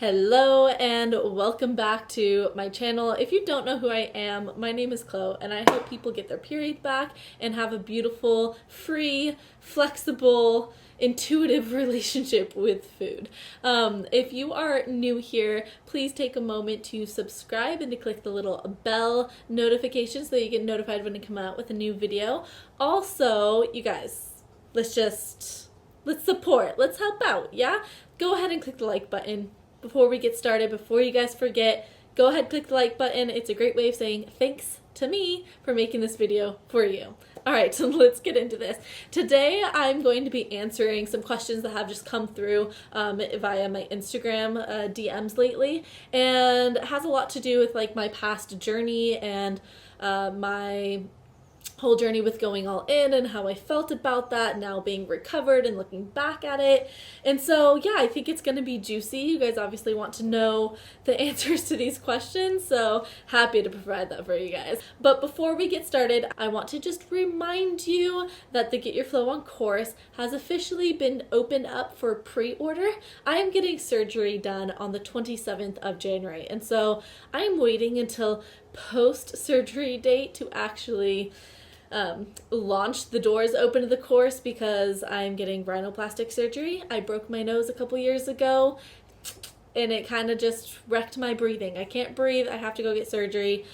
Hello and welcome back to my channel. If you don't know who I am, my name is Chloe and I help people get their period back and have a beautiful, free, flexible, intuitive relationship with food. If you are new here, please take a moment to subscribe and to click the little bell notification so that you get notified when I come out with a new video. Also, you guys, let's support, let's help out, yeah? Go ahead and click the like button. Before we get started, before you guys forget, go ahead, click the like button. It's a great way of saying thanks to me for making this video for you. All right, so let's get into this. Today, I'm going to be answering some questions that have just come through via my Instagram DMs lately, and it has a lot to do with like my past journey and my whole journey with going all in and how I felt about that now being recovered and looking back at it. And so yeah, I think it's going to be juicy. You guys obviously want to know the answers to these questions, so happy to provide that for you guys. But before we get started, I want to just remind you that the Get Your Flow On course has officially been opened up for pre-order. I am getting surgery done on the 27th of January, and so I am waiting until post-surgery date to actually launch the doors open to the course because I'm getting rhinoplastic surgery. I broke my nose a couple years ago and it kind of just wrecked my breathing. I can't breathe. I have to go get surgery.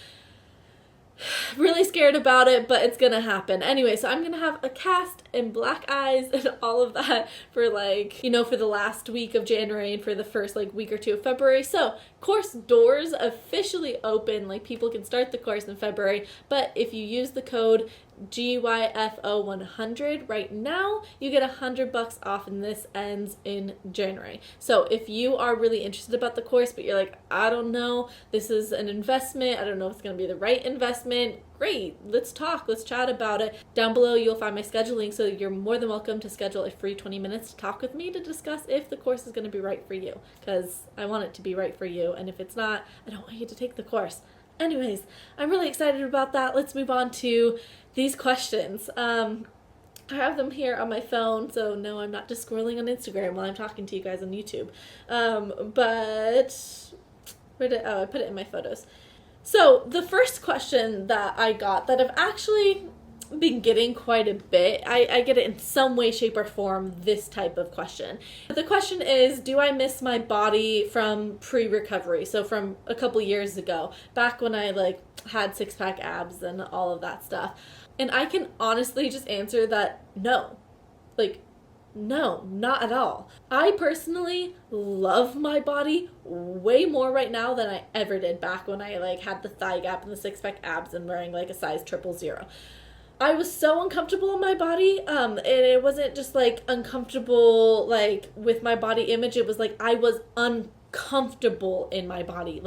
Really scared about it, but it's gonna happen. Anyway, so I'm gonna have a cast and black eyes and all of that for for the last week of January and for the first week or two of February. So course doors officially open, people can start the course in February, but if you use the code GYFO100 right now, you get $100 off, and this ends in January. So if you are really interested about the course, but you're like, I don't know, this is an investment, I don't know if it's going to be the right investment, great, let's talk, let's chat about it. Down below you'll find my scheduling, so you're more than welcome to schedule a free 20 minutes to talk with me to discuss if the course is going to be right for you, because I want it to be right for you, and if it's not, I don't want you to take the course. Anyways, I'm really excited about that. Let's move on to these questions. I have them here on my phone, so no, I'm not just scrolling on Instagram while I'm talking to you guys on YouTube. But I put it in my photos. So the first question that I got that I've actually been getting quite a bit, I get it in some way, shape, or form, this type of question. The question is, do I miss my body from pre-recovery? So from a couple years ago, back when I had six-pack abs and all of that stuff. And I can honestly just answer that no. No, not at all. I personally love my body way more right now than I ever did back when I had the thigh gap and the six-pack abs and wearing a size 000. I was so uncomfortable in my body, and it wasn't just uncomfortable with my body image. It was I was uncomfortable in my body.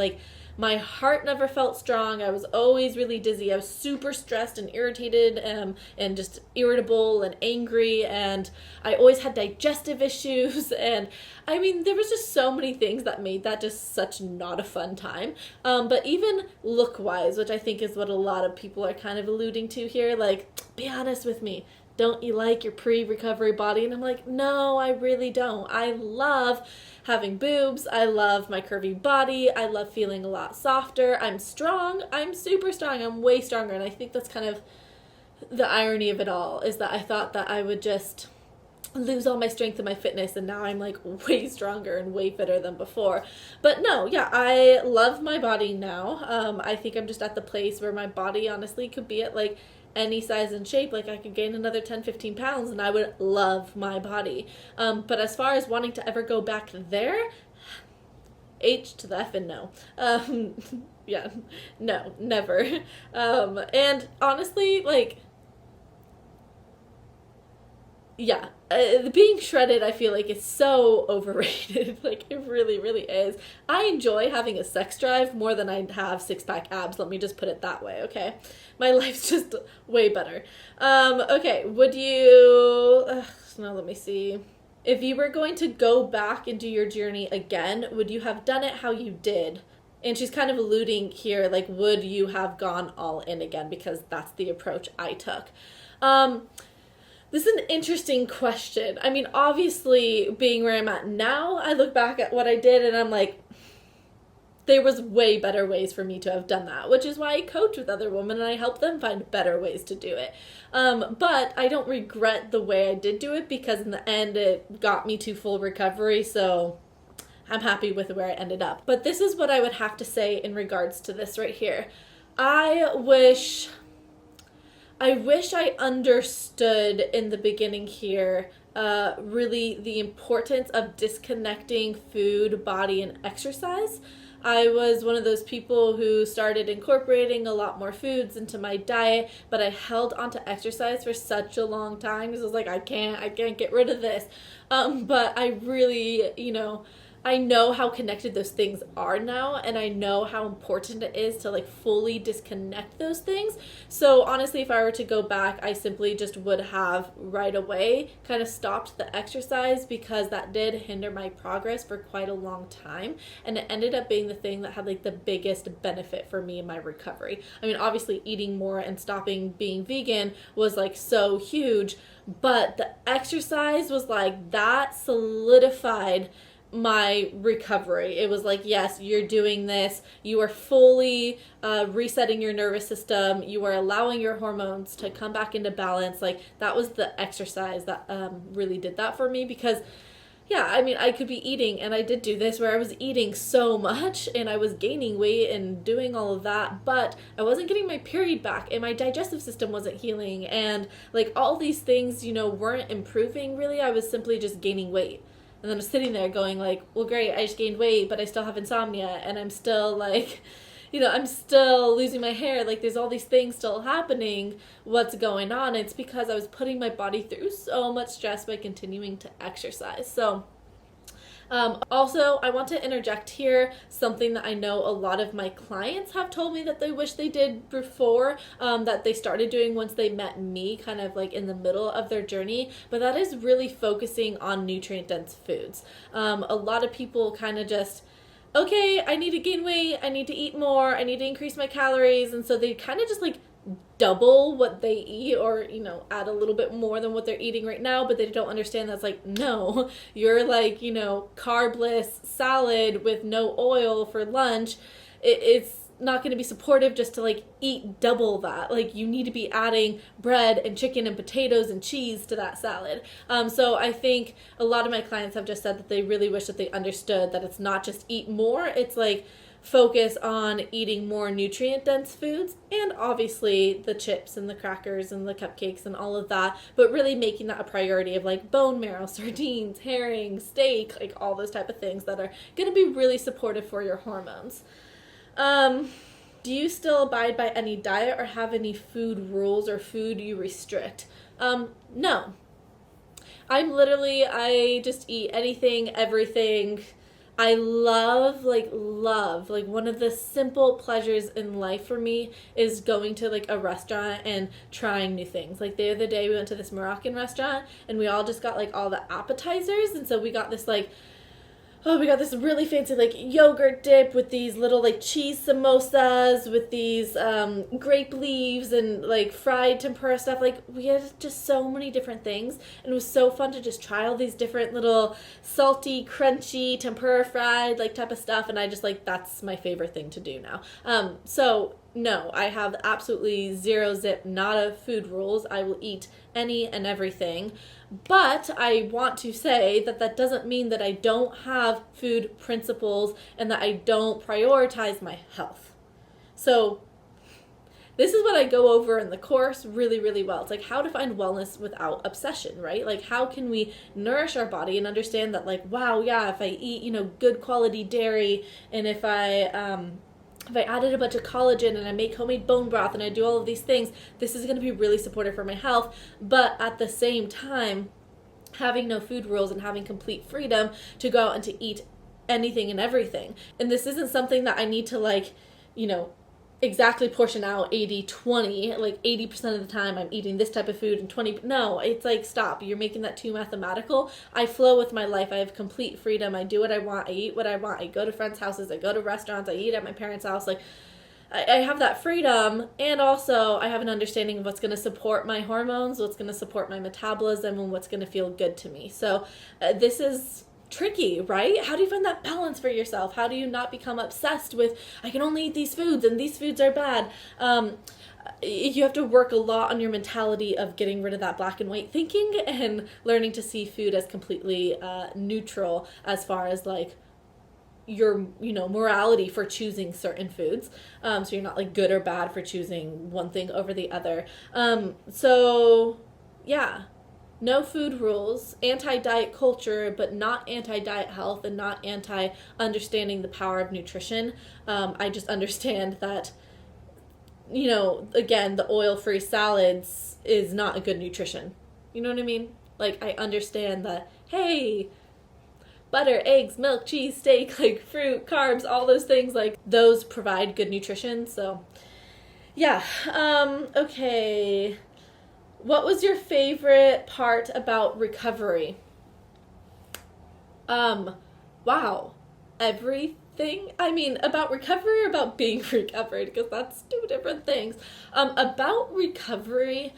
My heart never felt strong. I was always really dizzy. I was super stressed and irritated, and just irritable and angry, and I always had digestive issues, and there was just so many things that made that just such not a fun time. But even look-wise, which I think is what a lot of people are kind of alluding to here, be honest with me. Don't you like your pre-recovery body? And I'm like, no, I really don't. I love having boobs. I love my curvy body. I love feeling a lot softer. I'm strong. I'm super strong. I'm way stronger. And I think that's kind of the irony of it all, is that I thought that I would just lose all my strength and my fitness, and now I'm way stronger and way fitter than before. But no, yeah, I love my body now. I think I'm just at the place where my body honestly could be at any size and shape. I could gain another 10-15 pounds and I would love my body. But as far as wanting to ever go back there, H to the F and no. Yeah, no, never. And honestly, yeah, being shredded, I feel is so overrated. It really, really is. I enjoy having a sex drive more than I have six-pack abs. Let me just put it that way, okay? My life's just way better. Okay, would you... now let me see. If you were going to go back and do your journey again, would you have done it how you did? And she's kind of alluding here, would you have gone all in again? Because that's the approach I took. This is an interesting question. Obviously, being where I'm at now, I look back at what I did and I'm like, there was way better ways for me to have done that, which is why I coach with other women and I help them find better ways to do it. But I don't regret the way I did do it, because in the end it got me to full recovery, so I'm happy with where I ended up. But this is what I would have to say in regards to this right here. I wish I understood in the beginning here really the importance of disconnecting food, body, and exercise. I was one of those people who started incorporating a lot more foods into my diet, but I held onto exercise for such a long time because I was like, I can't get rid of this. But I really, I know how connected those things are now, and I know how important it is to like fully disconnect those things. So honestly, if I were to go back, I simply just would have right away kind of stopped the exercise, because that did hinder my progress for quite a long time, and it ended up being the thing that had like the biggest benefit for me in my recovery. I mean, obviously eating more and stopping being vegan was like so huge, but the exercise was like that solidified my recovery. It was like, yes, you're doing this. You are fully resetting your nervous system. You are allowing your hormones to come back into balance. Like, that was the exercise that really did that for me, because yeah, I mean, I could be eating, and I did do this where I was eating so much and I was gaining weight and doing all of that, but I wasn't getting my period back and my digestive system wasn't healing, and like all these things, weren't improving really. I was simply just gaining weight. And then I'm sitting there going like, well, great, I just gained weight, but I still have insomnia, and I'm still like, I'm still losing my hair. Like, there's all these things still happening. What's going on? It's because I was putting my body through so much stress by continuing to exercise. So also, I want to interject here something that I know a lot of my clients have told me that they wish they did before, that they started doing once they met me, kind of like in the middle of their journey, but that is really focusing on nutrient-dense foods. A lot of people kind of just, okay, I need to gain weight, I need to eat more, I need to increase my calories, and so they kind of just like double what they eat, or add a little bit more than what they're eating right now, but they don't understand that's like, no, you're like, carbless salad with no oil for lunch. It's not going to be supportive just to like eat double that. Like, you need to be adding bread and chicken and potatoes and cheese to that salad. So I think a lot of my clients have just said that they really wish that they understood that it's not just eat more, it's like focus on eating more nutrient-dense foods, and obviously the chips and the crackers and the cupcakes and all of that, but really making that a priority of like bone marrow, sardines, herring, steak, like all those type of things that are going to be really supportive for your hormones. Do you still abide by any diet or have any food rules or food you restrict? No. I just eat anything, everything. I love one of the simple pleasures in life for me is going to like a restaurant and trying new things. Like the other day we went to this Moroccan restaurant and we all just got like all the appetizers, and so we got this really fancy like yogurt dip with these little like cheese samosas with these grape leaves and like fried tempura stuff. Like, we had just so many different things, and it was so fun to just try all these different little salty, crunchy, tempura fried like type of stuff, and I just like, that's my favorite thing to do now. So no, I have absolutely zero zip, nada food rules. I will eat any and everything. But I want to say that doesn't mean that I don't have food principles and that I don't prioritize my health. So this is what I go over in the course really, really well. It's like how to find wellness without obsession, right? Like, how can we nourish our body and understand that, like, wow, yeah, if I eat, good quality dairy, and if I added a bunch of collagen and I make homemade bone broth and I do all of these things, this is going to be really supportive for my health. But at the same time, having no food rules and having complete freedom to go out and to eat anything and everything. And this isn't something that I need to like, exactly portion out 80-20, like 80% of the time I'm eating this type of food and 20, no, it's like, stop, you're making that too mathematical. I flow with my life. I have complete freedom. I do what I want. I eat what I want. I go to friends' houses. I go to restaurants. I eat at my parents' house. Like, I have that freedom, and also I have an understanding of what's going to support my hormones, what's going to support my metabolism, and what's going to feel good to me. So this is tricky, right? How do you find that balance for yourself? How do you not become obsessed with, I can only eat these foods and these foods are bad? You have to work a lot on your mentality of getting rid of that black and white thinking and learning to see food as completely neutral as far as like your morality for choosing certain foods, so you're not like good or bad for choosing one thing over the other. So yeah, no food rules, anti-diet culture, but not anti-diet health and not anti-understanding the power of nutrition. I just understand that, again, the oil-free salads is not a good nutrition. You know what I mean? Like, I understand that, hey, butter, eggs, milk, cheese, steak, like fruit, carbs, all those things, like those provide good nutrition. So yeah. Okay. What was your favorite part about recovery? Wow. Everything. I mean, about recovery or about being recovered, because that's two different things. About recovery,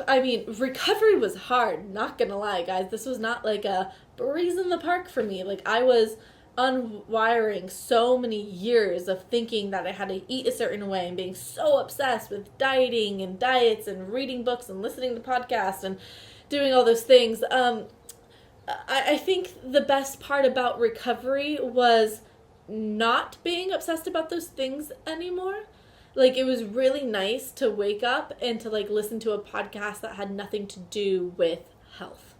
I mean, recovery was hard, not gonna lie, guys. This was not like a breeze in the park for me. Like, I was unwiring so many years of thinking that I had to eat a certain way and being so obsessed with dieting and diets and reading books and listening to podcasts and doing all those things. I think the best part about recovery was not being obsessed about those things anymore. Like, it was really nice to wake up and to like listen to a podcast that had nothing to do with health.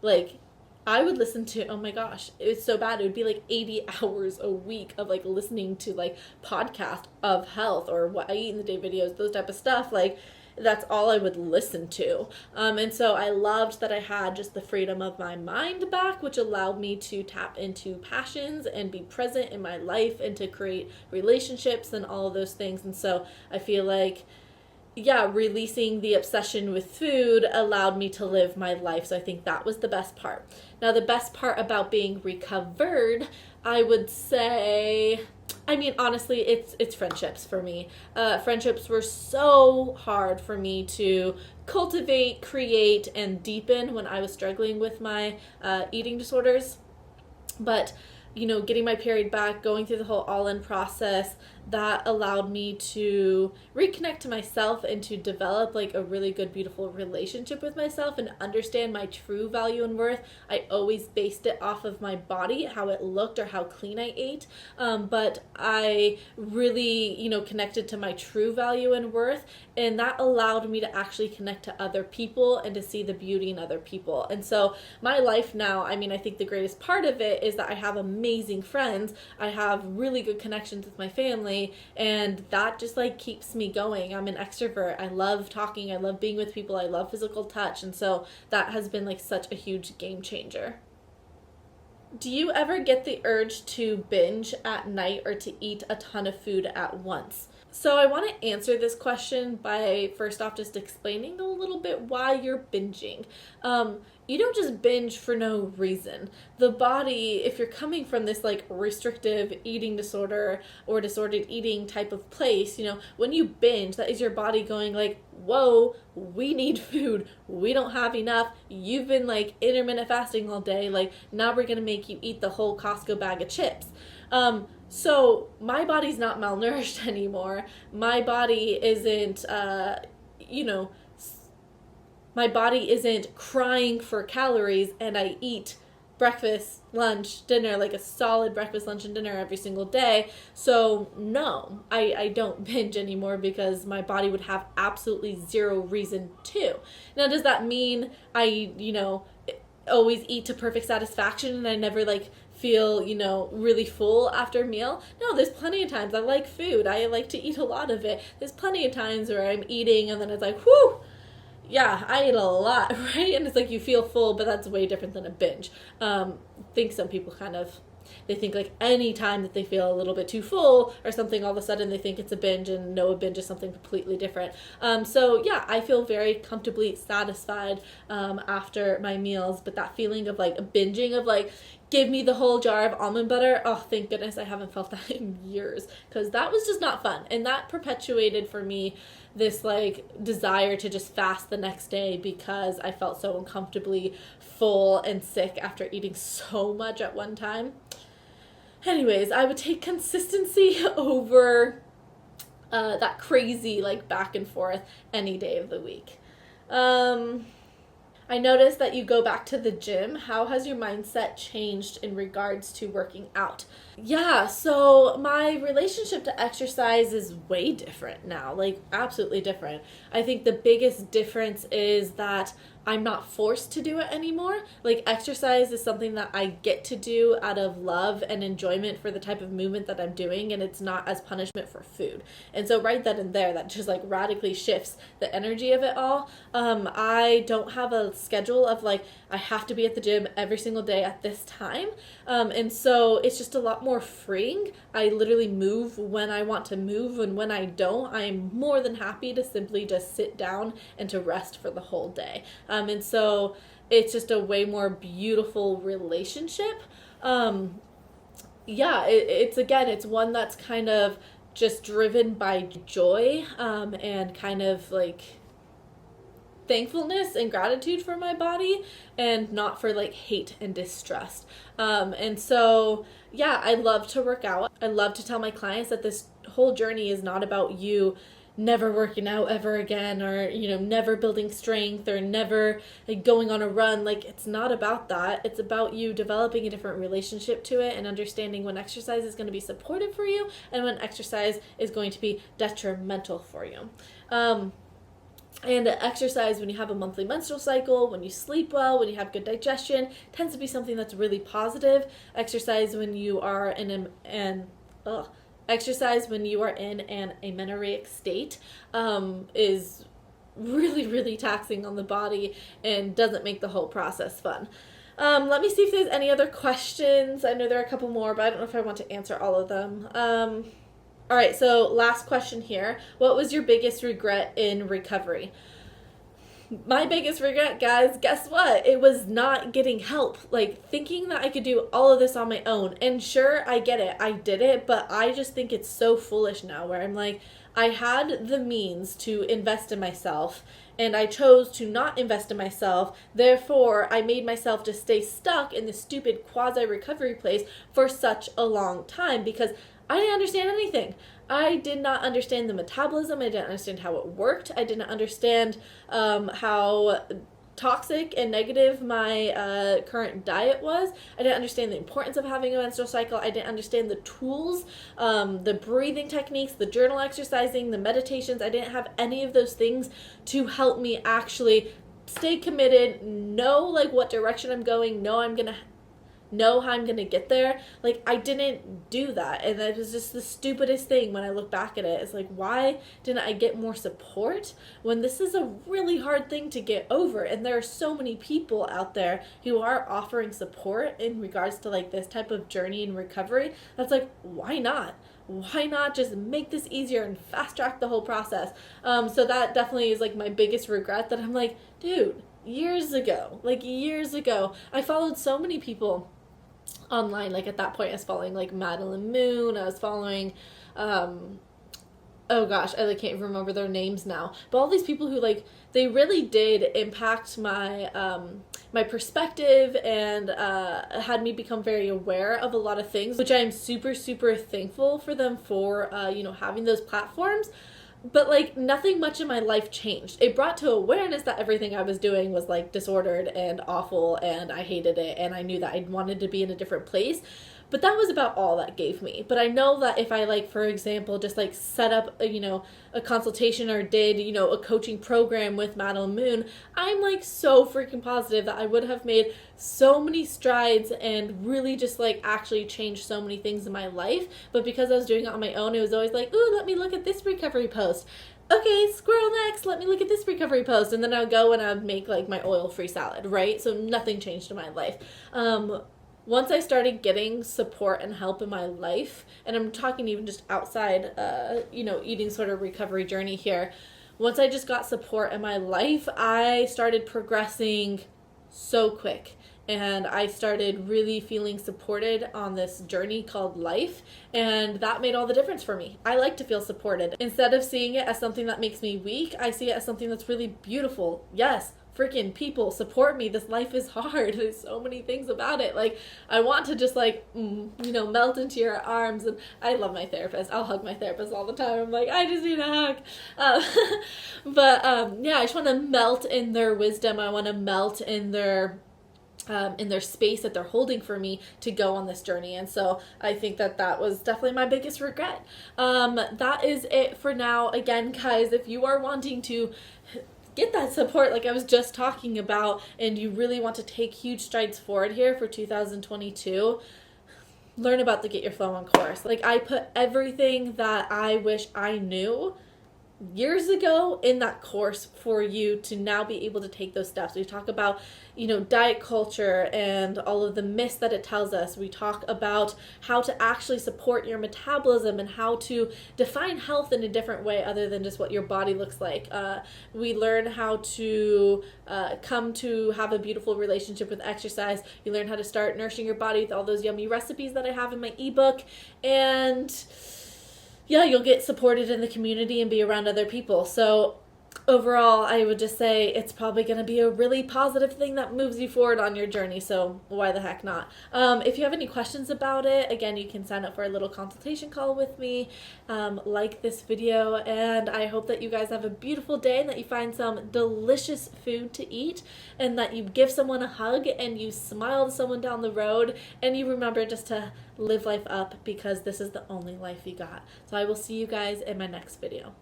Like, I would listen to, oh my gosh, it was so bad. It would be like 80 hours a week of like listening to like podcast of health or what I eat in the day videos, those type of stuff. Like, that's all I would listen to. And so I loved that I had just the freedom of my mind back, which allowed me to tap into passions and be present in my life and to create relationships and all of those things. And so I feel like, yeah, releasing the obsession with food allowed me to live my life. So I think that was the best part. Now, the best part about being recovered, I would say, I mean, honestly, it's friendships for me. Friendships were so hard for me to cultivate, create, and deepen when I was struggling with my eating disorders. But, getting my period back, going through the whole all-in process, that allowed me to reconnect to myself and to develop like a really good, beautiful relationship with myself and understand my true value and worth. I always based it off of my body, how it looked or how clean I ate. But I really, connected to my true value and worth. And that allowed me to actually connect to other people and to see the beauty in other people. And so my life now, I mean, I think the greatest part of it is that I have amazing friends. I have really good connections with my family. And that just like keeps me going. I'm an extrovert. I love talking. I love being with people. I love physical touch. And so that has been like such a huge game changer. Do you ever get the urge to binge at night or to eat a ton of food at once? So I want to answer this question by first off just explaining a little bit why you're binging. You don't just binge for no reason. The body, if you're coming from this like restrictive eating disorder or disordered eating type of place, when you binge, that is your body going like, whoa, we need food. We don't have enough. You've been like intermittent fasting all day. Like, now we're going to make you eat the whole Costco bag of chips. So my body's not malnourished anymore. My body isn't, my body isn't crying for calories, and I eat breakfast, lunch, dinner, like a solid breakfast, lunch, and dinner every single day. So no, I don't binge anymore because my body would have absolutely zero reason to. Now, does that mean I, always eat to perfect satisfaction and I never like feel, really full after a meal? No, there's plenty of times I like food. I like to eat a lot of it. There's plenty of times where I'm eating and then it's like, whew, yeah, I ate a lot, right? And it's like you feel full, but that's way different than a binge. I think some people kind of They think like any time that they feel a little bit too full or something, all of a sudden they think it's a binge, and no, a binge is something completely different. So yeah, I feel very comfortably satisfied after my meals, but that feeling of like binging, of like, give me the whole jar of almond butter, oh, thank goodness I haven't felt that in years, because that was just not fun. And that perpetuated for me this like desire to just fast the next day, because I felt so uncomfortably full and sick after eating so much at one time. Anyways, I would take consistency over that crazy like back and forth any day of the week. I noticed that you go back to the gym. How has your mindset changed in regards to working out? Yeah, so my relationship to exercise is way different now, like absolutely different. I think the biggest difference is that I'm not forced to do it anymore. Like, exercise is something that I get to do out of love and enjoyment for the type of movement that I'm doing, and it's not as punishment for food. And so right then and there, that just like radically shifts the energy of it all. I don't have a schedule of like, I have to be at the gym every single day at this time. And so it's just a lot more freeing. I literally move when I want to move, and when I don't, I'm more than happy to simply just sit down and to rest for the whole day. And so it's just a way more beautiful relationship. It's one that's kind of just driven by joy, and kind of like thankfulness and gratitude for my body, and not for like hate and distrust. And so, yeah, I love to work out. I love to tell my clients that this whole journey is not about you never working out ever again, or never building strength, or never like going on a run. Like, it's not about that. It's about you developing a different relationship to it, and understanding when exercise is going to be supportive for you and when exercise is going to be detrimental for you. And exercise, when you have a monthly menstrual cycle, when you sleep well, when you have good digestion, tends to be something that's really positive. Exercise when you are in an amenorrheic state is really, really taxing on the body and doesn't make the whole process fun. Let me see if there's any other questions. I know there are a couple more, but I don't know if I want to answer all of them. All right, so last question here. What was your biggest regret in recovery? My biggest regret, guys, guess what? It was not getting help. Like, thinking that I could do all of this on my own. And sure, I get it. I did it, but I just think it's so foolish now, where I'm like, I had the means to invest in myself, and I chose to not invest in myself. Therefore, I made myself just stay stuck in this stupid quasi-recovery place for such a long time, because I didn't understand anything. I did not understand the metabolism. I didn't understand how it worked. I didn't understand how toxic and negative my current diet was. I didn't understand the importance of having a menstrual cycle. I didn't understand the tools, the breathing techniques, the journal exercising, the meditations. I didn't have any of those things to help me actually stay committed, know like what direction I'm going, know how I'm gonna get there. Like, I didn't do that, and that was just the stupidest thing when I look back at it. It's like, why didn't I get more support when this is a really hard thing to get over? And there are so many people out there who are offering support in regards to like this type of journey and recovery. That's like, why not? Why not just make this easier and fast track the whole process? So that definitely is like my biggest regret, that I'm like, dude, years ago, I followed so many people online. Like, at that point, I was following like Madeline Moon. I was following oh gosh, I like can't even remember their names now, but all these people who like, they really did impact my my perspective, and had me become very aware of a lot of things, which I am super, super thankful for them for having those platforms. But like, nothing much in my life changed. It brought to awareness that everything I was doing was like disordered and awful, and I hated it, and I knew that I wanted to be in a different place. But that was about all that gave me. But I know that if I like, for example, just like set up a consultation, or did a coaching program with Madeline Moon, I'm like so freaking positive that I would have made so many strides and really just like actually changed so many things in my life. But because I was doing it on my own, it was always like, ooh, let me look at this recovery post. Okay, squirrel next, let me look at this recovery post. And then I'll go and I'd make like my oil-free salad, right? So nothing changed in my life. once I started getting support and help in my life, and I'm talking even just outside, eating sort of recovery journey here, once I just got support in my life, I started progressing so quick. And I started really feeling supported on this journey called life. And that made all the difference for me. I like to feel supported. Instead of seeing it as something that makes me weak, I see it as something that's really beautiful. Yes, freaking people support me. This life is hard. There's so many things about it. Like, I want to just melt into your arms. And I love my therapist. I'll hug my therapist all the time. I'm like, I just need a hug. I just want to melt in their wisdom. I want to melt in their space that they're holding for me to go on this journey. And so I think that was definitely my biggest regret. That is it for now. Again, guys, if you are wanting to get that support like I was just talking about, and you really want to take huge strides forward here for 2022, learn about the Get Your Flow On course. Like, I put everything that I wish I knew years ago in that course for you to now be able to take those steps. We talk about, diet culture and all of the myths that it tells us. We talk about how to actually support your metabolism and how to define health in a different way other than just what your body looks like. We learn how to come to have a beautiful relationship with exercise. You learn how to start nourishing your body with all those yummy recipes that I have in my ebook. And yeah, you'll get supported in the community and be around other people. So overall, I would just say it's probably going to be a really positive thing that moves you forward on your journey. So why the heck not? If you have any questions about it, again, you can sign up for a little consultation call with me. Like this video, and I hope that you guys have a beautiful day and that you find some delicious food to eat, and that you give someone a hug and you smile to someone down the road, and you remember just to live life up, because this is the only life you got. So I will see you guys in my next video.